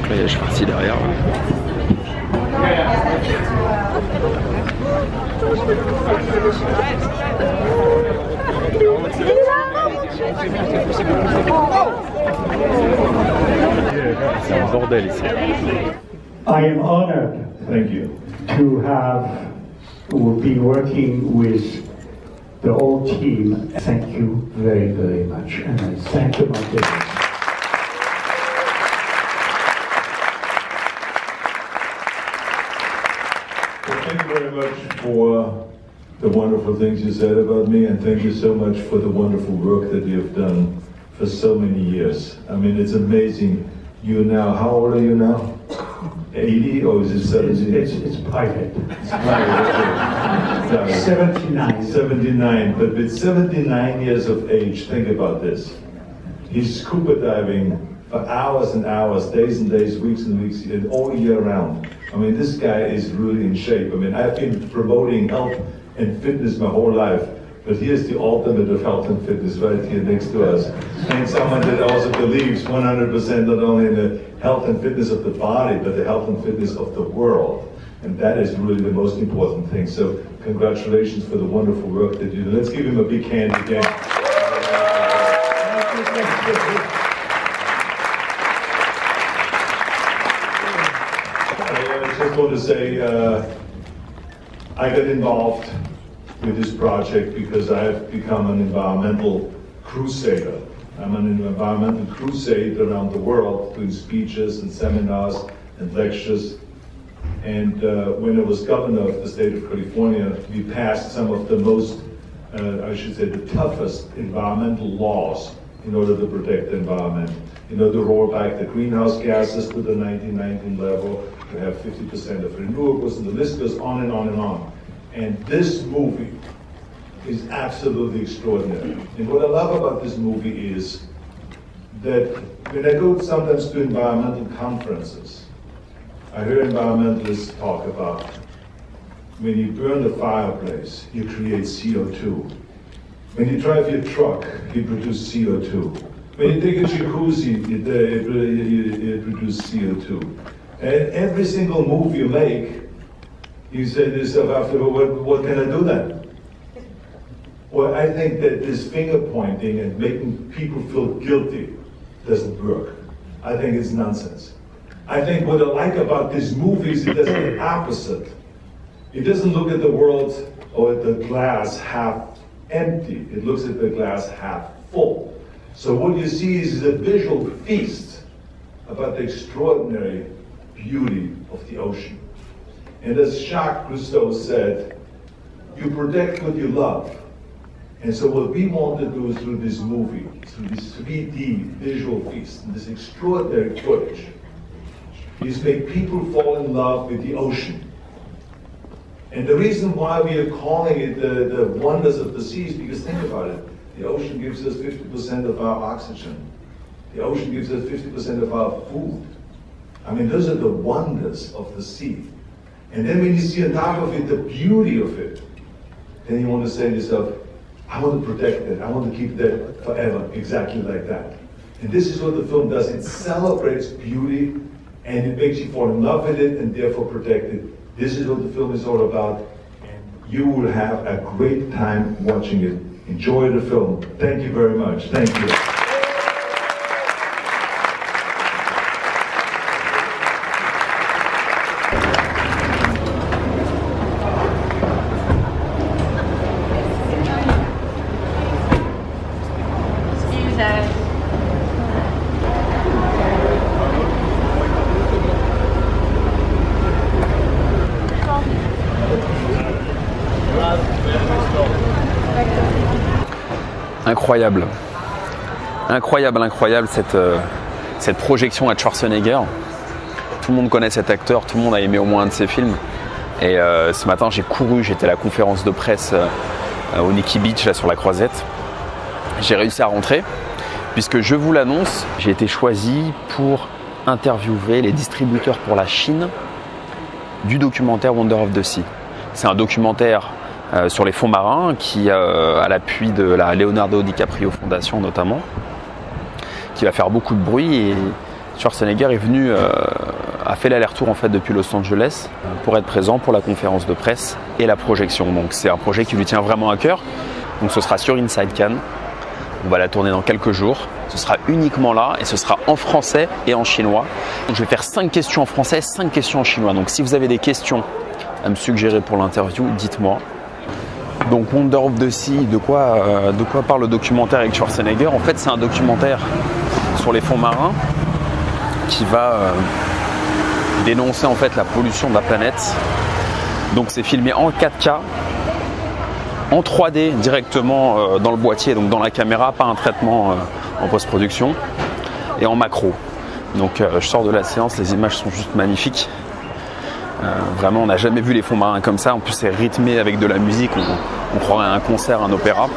Donc là, je suis parti derrière. C'est un bordel ici. I am honored, thank you, to have been working with the whole team. Thank you very, very much, and I thank you, Martin. Well, thank you very much for the wonderful things you said about me, and thank you so much for the wonderful work that you have done for so many years. I mean, it's amazing. You now, how old are you now? 80 or is it 70? It's private. It's private. 79. 79, but with 79 years of age, think about this. He's scuba diving for hours and hours, days and days, weeks and weeks, and all year round. I mean, this guy is really in shape. I mean, I've been promoting health and fitness my whole life, but here's the ultimate of health and fitness right here next to us. And someone that also believes 100% not only in the health and fitness of the body, but the health and fitness of the world. And that is really the most important thing. So congratulations for the wonderful work that you do. Let's give him a big hand again. I just want to say, I got involved with this project because I have become an environmental crusader. I'm an environmental crusade around the world, doing speeches and seminars and lectures. And when I was governor of the state of California, we passed some of the most, I should say, the toughest environmental laws in order to protect the environment. You know, to roll back the greenhouse gases to the 1919 level, to have 50% of renewables, and the list goes on and on and on. And this movie is absolutely extraordinary. And what I love about this movie is that when I go sometimes to environmental conferences, I hear environmentalists talk about when you burn the fireplace, you create CO2. When you drive your truck, you produce CO2. When you take a jacuzzi, it produces CO2. And every single move you make, you say to yourself after, what can I do then? Well, I think that this finger pointing and making people feel guilty doesn't work. I think it's nonsense. I think what I like about this movie is it does the opposite. It doesn't look at the world or at the glass half empty. It looks at the glass half full. So what you see is a visual feast about the extraordinary beauty of the ocean. And as Jacques Cousteau said, you protect what you love. And so what we want to do through this movie, through this 3D visual feast, and this extraordinary footage, is make people fall in love with the ocean. And the reason why we are calling it the wonders of the sea is because think about it. The ocean gives us 50% of our oxygen. The ocean gives us 50% of our food. I mean, those are the wonders of the sea. And then when you see on top of it the beauty of it, then you want to say to yourself, I want to protect it. I want to keep that forever, exactly like that. And this is what the film does. It celebrates beauty and it makes you fall in love with it and therefore protect it. This is what the film is all about. And you will have a great time watching it. Enjoy the film. Thank you very much. Thank you. Incroyable. Incroyable, incroyable cette projection à Schwarzenegger. Tout le monde connaît cet acteur, tout le monde a aimé au moins un de ses films. Et ce matin j'ai couru, j'étais à la conférence de presse au Nikki Beach là, sur la Croisette. J'ai réussi à rentrer puisque je vous l'annonce, j'ai été choisi pour interviewer les distributeurs pour la Chine du documentaire Wonder of the Sea. C'est un documentaire sur les fonds marins qui, à l'appui de la Leonardo DiCaprio Fondation notamment, qui va faire beaucoup de bruit. Et Schwarzenegger est venu, a fait l'aller-retour en fait depuis Los Angeles pour être présent pour la conférence de presse et la projection. Donc c'est un projet qui lui tient vraiment à cœur. Donc ce sera sur Inside Cannes. On va la tourner dans quelques jours. Ce sera uniquement là et ce sera en français et en chinois. Donc, je vais faire 5 questions en français, 5 questions en chinois. Donc si vous avez des questions à me suggérer pour l'interview, dites-moi. Donc Wonder of the Sea, de quoi parle le documentaire avec Schwarzenegger? En fait, c'est un documentaire sur les fonds marins qui va dénoncer en fait la pollution de la planète. Donc c'est filmé en 4K, en 3D directement dans le boîtier, donc dans la caméra, pas un traitement en post-production, et en macro. Donc je sors de la séance, les images sont juste magnifiques. Vraiment, on n'a jamais vu les fonds marins comme ça. En plus, c'est rythmé avec de la musique. On croirait à un concert, un opéra.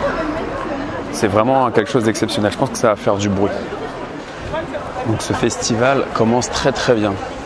C'est vraiment quelque chose d'exceptionnel. Je pense que ça va faire du bruit. Donc ce festival commence très très bien.